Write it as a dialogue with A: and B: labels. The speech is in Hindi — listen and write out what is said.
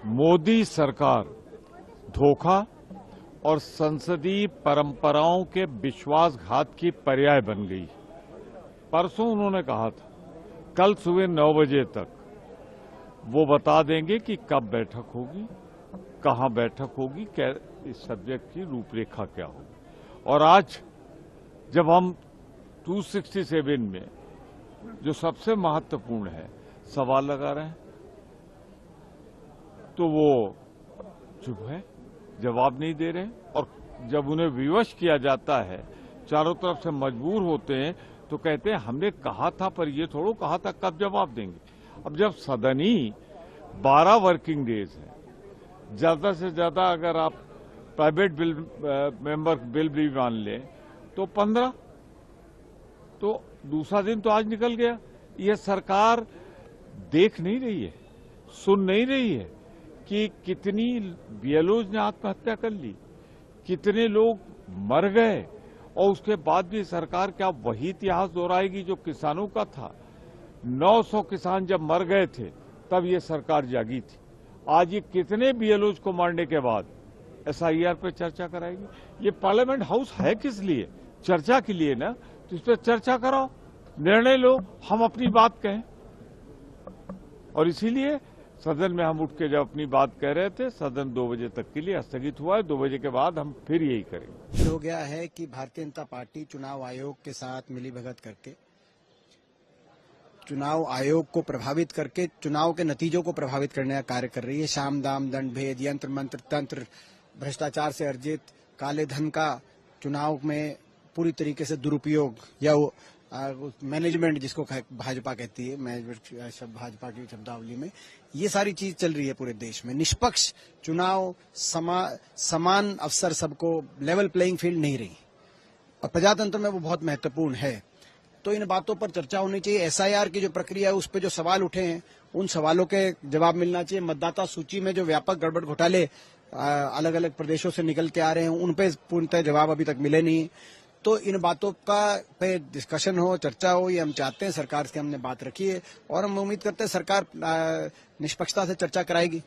A: मोदी सरकार धोखा और संसदीय परंपराओं के विश्वासघात की पर्याय बन गई। परसों उन्होंने कहा था कल सुबह 9 बजे तक वो बता देंगे कि कब बैठक होगी, कहां बैठक होगी, क्या इस सब्जेक्ट की रूपरेखा क्या होगी। और आज जब हम 267 में जो सबसे महत्वपूर्ण है सवाल लगा रहे हैं तो वो चुप है, जवाब नहीं दे रहे। और जब उन्हें विवश किया जाता है, चारों तरफ से मजबूर होते हैं तो कहते हैं हमने कहा था, पर ये थोड़ा कहा था, कब जवाब देंगे। अब जब सदन ही 12 वर्किंग डेज है, ज्यादा से ज्यादा अगर आप प्राइवेट मेंबर बिल भी मान लें तो 15, तो दूसरा दिन तो आज निकल गया। यह सरकार देख नहीं रही है, सुन नहीं रही है कि कितनी बीएलओज ने आत्महत्या कर ली, कितने लोग मर गए, और उसके बाद भी सरकार क्या वही इतिहास दोहराएगी जो किसानों का था। 900 किसान जब मर गए थे तब ये सरकार जागी थी। आज ये कितने बीएलओज को मारने के बाद एसआईआर पे चर्चा कराएगी। ये पार्लियामेंट हाउस है किस लिए? चर्चा के लिए ना। तो इस पर चर्चा कराओ, निर्णय लो, हम अपनी बात कहें। और इसीलिए सदन में हम उठ के जब अपनी बात कह रहे थे, सदन 2 बजे तक के लिए स्थगित हुआ है। 2 बजे के बाद हम फिर यही करेंगे।
B: हो गया है कि भारतीय जनता पार्टी चुनाव आयोग के साथ मिलीभगत करके, चुनाव आयोग को प्रभावित करके, चुनाव के नतीजों को प्रभावित करने का कार्य कर रही है। साम दाम दंड भेद, यंत्र मंत्र तंत्र, भ्रष्टाचार से अर्जित काले धन का चुनाव में पूरी तरीके से दुरुपयोग, या मैनेजमेंट जिसको भाजपा कहती है, मैनेजमेंट भाजपा की शब्दावली में, ये सारी चीज चल रही है पूरे देश में। निष्पक्ष चुनाव, समान अवसर सबको, लेवल प्लेइंग फील्ड नहीं रही, और प्रजातंत्र में वो बहुत महत्वपूर्ण है। तो इन बातों पर चर्चा होनी चाहिए। एसआईआर की जो प्रक्रिया है उस पर जो सवाल उठे हैं उन सवालों के जवाब मिलना चाहिए। मतदाता सूची में जो व्यापक गड़बड़ घोटाले अलग अलग प्रदेशों से निकल के आ रहे हैं उन पे पूर्णतः जवाब अभी तक मिले नहीं। तो इन बातों का पे डिस्कशन हो, चर्चा हो, ये हम चाहते हैं। सरकार से हमने बात रखी है और हम उम्मीद करते हैं सरकार निष्पक्षता से चर्चा कराएगी।